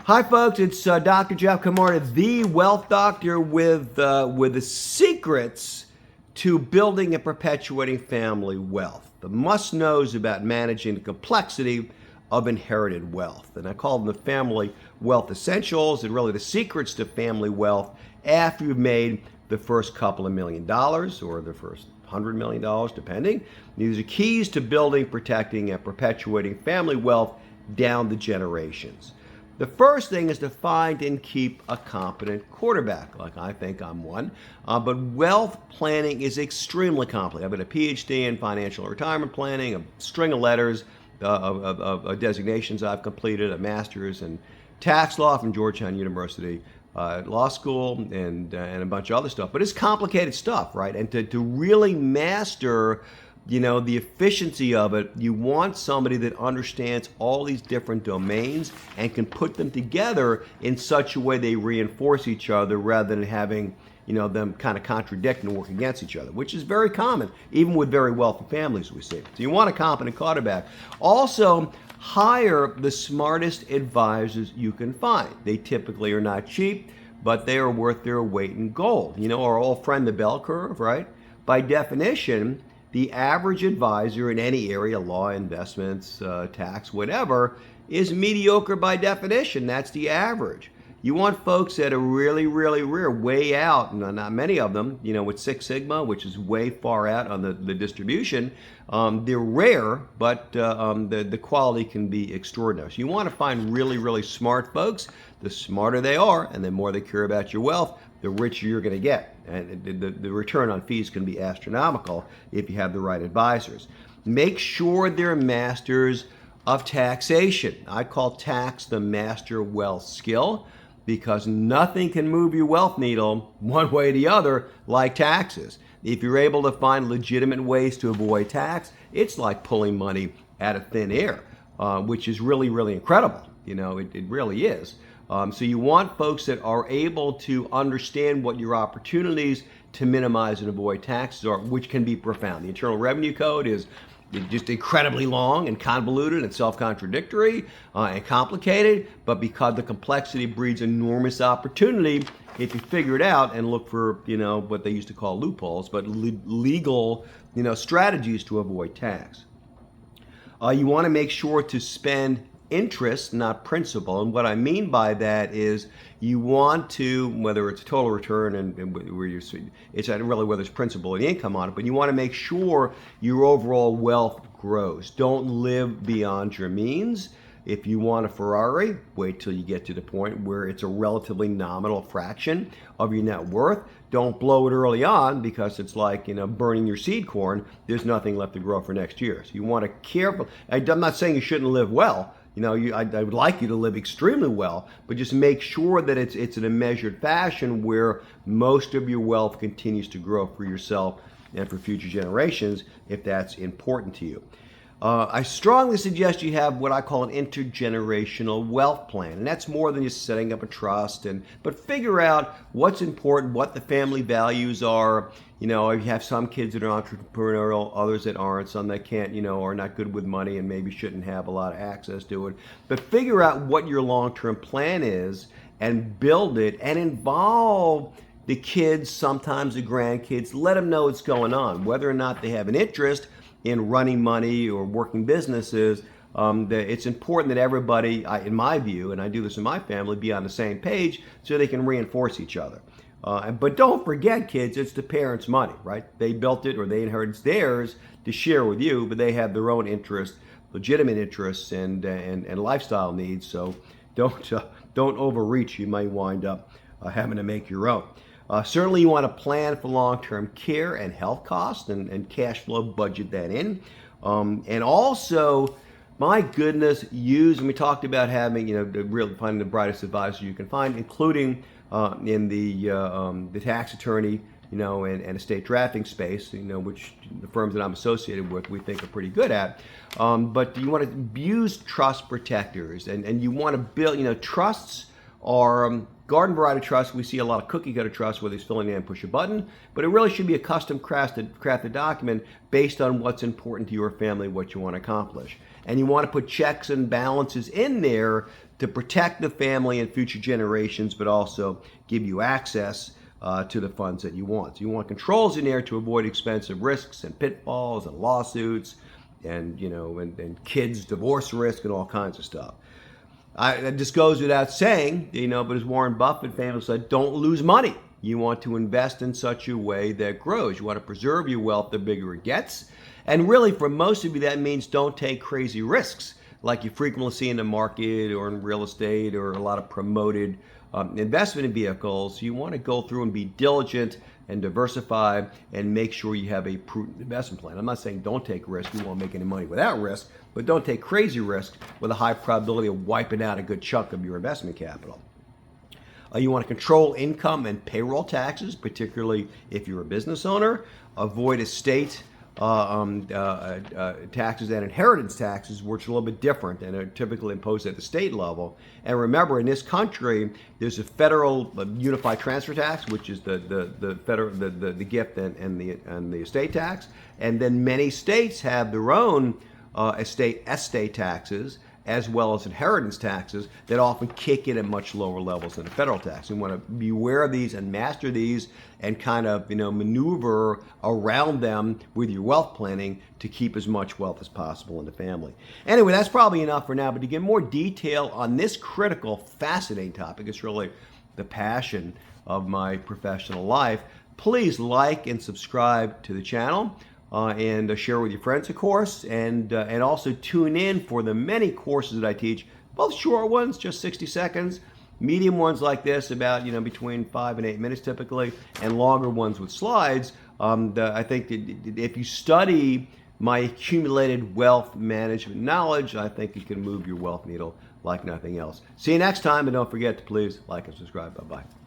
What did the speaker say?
Hi, folks. It's Dr. Jeff Camarda, the Wealth Doctor, with the secrets to building and perpetuating family wealth. The must-knows about managing the complexity of inherited wealth. And I call them the family wealth essentials, and really the secrets to family wealth after you've made the first couple of $1 million or the first $100 million, depending. These are keys to building, protecting, and perpetuating family wealth down the generations. The first thing is to find and keep a competent quarterback, like I think I'm one. But wealth planning is extremely complicated. I've got a PhD in financial retirement planning, a string of letters of designations I've completed, a master's in tax law from Georgetown University Law School, and a bunch of other stuff. But it's complicated stuff, right? And to really master the efficiency of it, you want somebody that understands all these different domains and can put them together in such a way they reinforce each other rather than having, them kind of contradict and work against each other, which is very common, even with very wealthy families we see. So you want a competent quarterback. Also, hire the smartest advisors you can find. They typically are not cheap, but they are worth their weight in gold. Our old friend, the bell curve, right? By definition, the average advisor in any area, law, investments, tax, whatever, is mediocre by definition. That's the average. You want folks that are really, really rare, way out, not many of them, with Six Sigma, which is way far out on the distribution. They're rare, but the quality can be extraordinary. So you want to find really, really smart folks. The smarter they are and the more they care about your wealth, the richer you're going to get. And the return on fees can be astronomical if you have the right advisors. Make sure they're masters of taxation. I call tax the master wealth skill because nothing can move your wealth needle one way or the other like taxes. If you're able to find legitimate ways to avoid tax, it's like pulling money out of thin air, which is really, really incredible. It really is. So you want folks that are able to understand what your opportunities to minimize and avoid taxes are, which can be profound. The Internal Revenue Code is just incredibly long and convoluted and self-contradictory and complicated, but because the complexity breeds enormous opportunity if you figure it out and look for, what they used to call loopholes, but legal, strategies to avoid tax. You want to make sure to spend interest, not principal. And what I mean by that is you want to, whether it's total return and where it's really whether it's principal or the income on it, but you want to make sure your overall wealth grows. Don't live beyond your means. If you want a Ferrari, wait till you get to the point where it's a relatively nominal fraction of your net worth. Don't blow it early on because it's like, burning your seed corn. There's nothing left to grow for next year. So you want to careful. I'm not saying you shouldn't live well. I would like you to live extremely well, but just make sure that it's in a measured fashion where most of your wealth continues to grow for yourself and for future generations if that's important to you. I strongly suggest you have what I call an intergenerational wealth plan, and that's more than just setting up a trust, but figure out what's important, what the family values are. You have some kids that are entrepreneurial, others that aren't, some that can't, are not good with money and maybe shouldn't have a lot of access to it. But figure out what your long-term plan is and build it and involve the kids, sometimes the grandkids. Let them know what's going on, whether or not they have an interest in running money or working businesses. It's important that everybody, in my view, and I do this in my family, be on the same page so they can reinforce each other. But don't forget, kids, it's the parents' money, right? They built it or they inherited theirs to share with you, but they have their own interests, legitimate interests, and lifestyle needs. So don't overreach. You might wind up having to make your own. Certainly you want to plan for long-term care and health costs and cash flow, budget that in. And also, my goodness, and we talked about having, really finding the brightest advisor you can find, including in the tax attorney, and estate drafting space, which the firms that I'm associated with, we think are pretty good at. But you want to use trust protectors and you want to build, trusts are garden variety trusts. We see a lot of cookie cutter trusts where they fill in and push a button, but it really should be a custom crafted document based on what's important to your family, what you want to accomplish. And you want to put checks and balances in there to protect the family and future generations, but also give you access to the funds that you want. So you want controls in there to avoid expensive risks and pitfalls and lawsuits and, and kids' divorce risk and all kinds of stuff. It just goes without saying, but as Warren Buffett famously said, don't lose money. You want to invest in such a way that grows. You want to preserve your wealth the bigger it gets. And really, for most of you, that means don't take crazy risks like you frequently see in the market or in real estate or a lot of promoted investment vehicles. You want to go through and be diligent and diversify and make sure you have a prudent investment plan. I'm not saying don't take risk. You won't make any money without risk, but don't take crazy risks with a high probability of wiping out a good chunk of your investment capital. You want to control income and payroll taxes, particularly if you're a business owner. Avoid estate taxes and inheritance taxes, which are a little bit different and are typically imposed at the state level. And remember, in this country, there's a federal unified transfer tax, which is the federal the gift and the estate tax. And then many states have their own estate taxes, as well as inheritance taxes that often kick in at much lower levels than the federal tax. You want to be aware of these and master these and kind of maneuver around them with your wealth planning to keep as much wealth as possible in the family. Anyway, that's probably enough for now, but to get more detail on this critical, fascinating topic, it's really the passion of my professional life, please like and subscribe to the channel. And share with your friends, of course, and also tune in for the many courses that I teach, both short ones, just 60 seconds, medium ones like this, about between 5 and 8 minutes typically, and longer ones with slides. I think that if you study my accumulated wealth management knowledge, I think you can move your wealth needle like nothing else. See you next time, and don't forget to please like and subscribe. Bye-bye.